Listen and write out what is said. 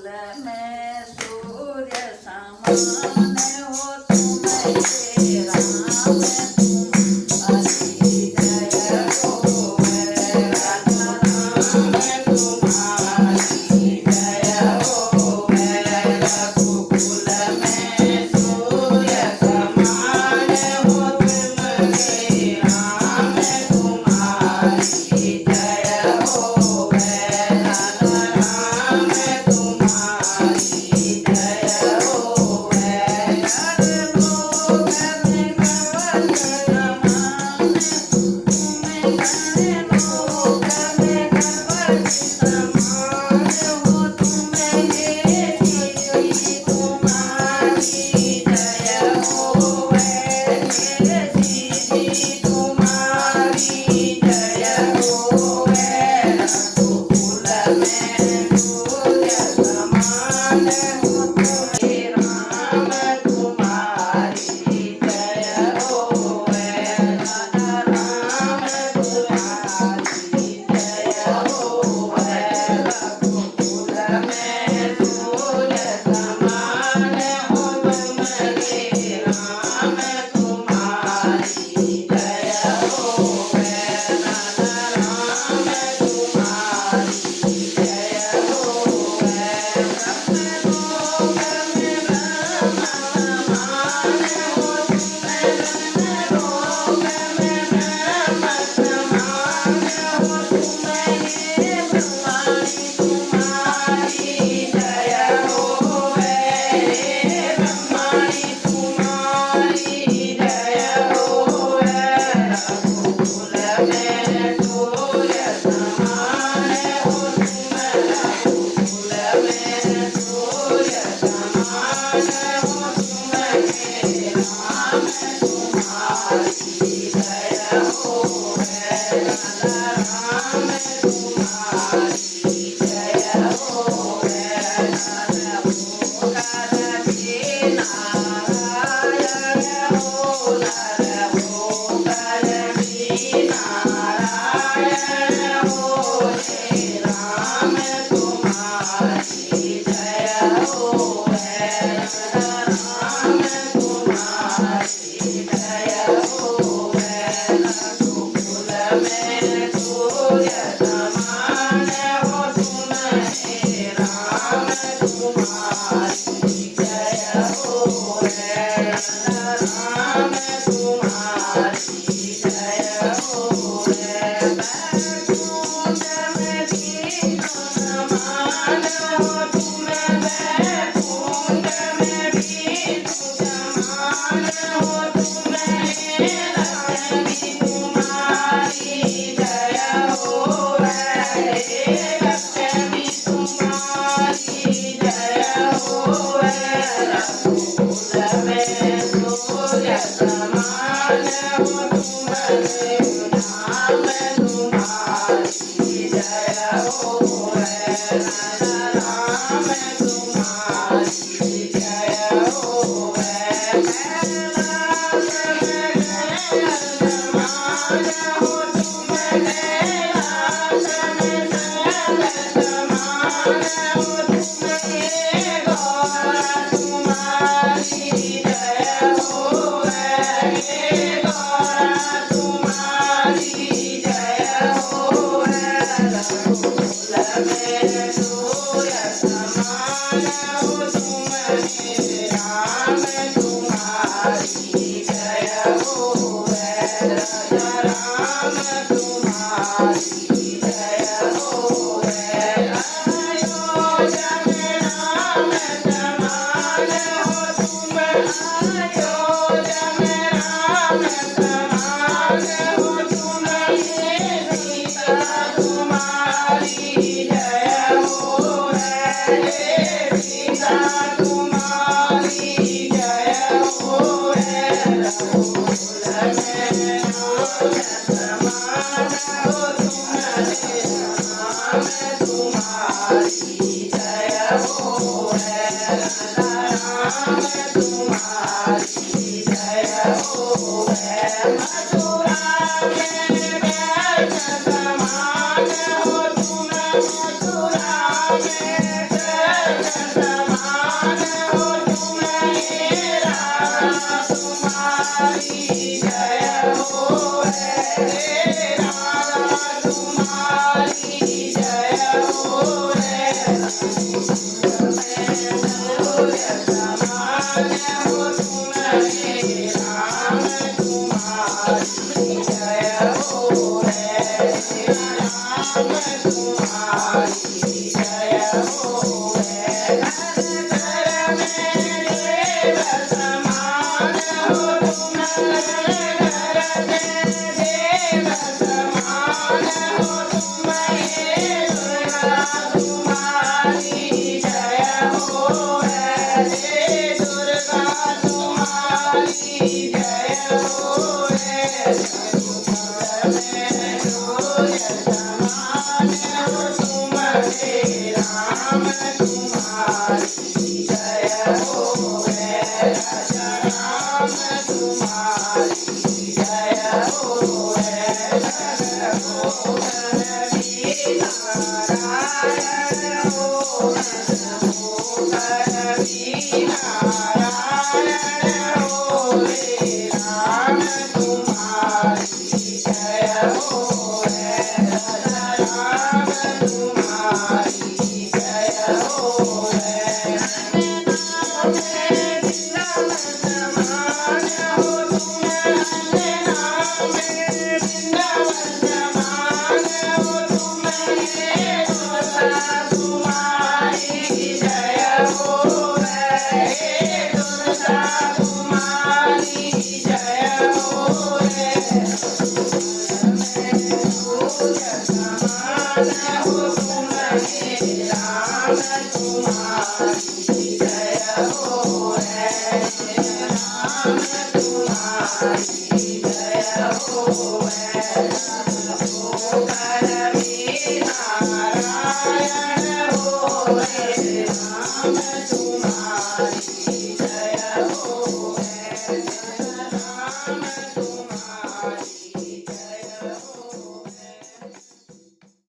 कुल में सूर्य समान हो तुम हे राम तुम्हारी जय होवे राजा राम तुम्हारी जय होवे रघुकुल में सूर्य समान हो तुम हे राम तुम्हारी जय होवे राजा राम तुम्हारी जय होवे हर लोग में कवन समान तुम्हें हर लोग में कवन समान हो तुम्हें हे श्री तुम्हारी जय होवे हे श्री तुम्हारी जय होवे रघुकुल में सूर्य समान हो तुम हे राम तुम्हारी जय होवे राजा राम तुम्हारी जय होवे रघुकुल में सूर्य समान हो तुम हे राम तुम्हारी जय होवे राजा राम तुम्हारी जय होवे सब लोग में ब्रह्म समान हो तुम्हें लोग में ब्रह्म समान हो तुम्हें हे ब्रह्माणी तुम्हारी जय होवे हे ब्रह्माणी तुम्हारी जय होवे रघुकुल में सूर्य समान हो तुम रघुकुल में सूर्य समान हो तुम हे राम तुम्हारी जय होवे राजा राम तुम्हारी जय होवे राजा भोग के नारायण हो नर भोग के नारायण हो हे राम तुम्हारी जय होवे राजा राम तुम्हारी जय होवे रघुकुल में सूर्य समान हो तुम हे राम तुम्हारी जय होवे राजा राम तुम्हारी जय होवे बैकुंठ में तीनों समान हो तुम बैकुंठ में तीनों समान हो तुम हे लक्ष्मी तुम्हारी जय होवे हे लक्ष्मी तुम्हारी जय होवे रघुकुल में सूर्य समान हो तुम हे राम तुम्हारी जय होवे राजा राम तुम्हारी जय होवे कैलाश में गैल समान हो तुम कैलाश में गैल समान हो तुम हे गौरा तुम्हारी जय होवे हे गौरा तुम्हारी जय होवे रघुकुल में सूर्य समान हो तुम हे राम तुम्हारी जय होवे राजा राम तुम्हारी जय होवे अयोध्या में राम समान हो तुम अयोध्या में राम समान हो तुम हे सीता तुम्हारी जय होवे हे सीता तुम्हारी जय होवे रघुकुल में सूर्य समान हो तुम हे राम तुम्हारी जय होवे राजा राम तुम्हारी जय होवे मथुरा में बैठ समान हो तुम मथुरा में समान हो तुम हे राम तुम्हारी जय हो रे राधा तुम्हारी जय हो रे समान हो तुम हे राम तुम्हारी जय हो रे राम तुम्हारी जय हो रे घर में देव समान हो तुम घर में देव समान हो तुम हे दुर्गा तुम्हारी जय हो रे दुर्गा तुम्हारी जय हो रे घर में सूर्य समान हो तुम हे राम तुम्हारी जय हो रे राजा राम तुम्हारी जय हो रे हो वीर नारायण हो वीर नारायण हो रे राम तुम्हारी जय हो रे राजा राम तुम्हारी जय हो रे नाम में वृंदावन समान हो तुम नाम में वृंदावन समान हो तुम हे दुर्गा तुम्हारी जय हो रे दुर्गा तुम्हारी जय हो रे सूर्य समान हो तुम हे राम तुम्हारी जय हो रे राम तुम्हारी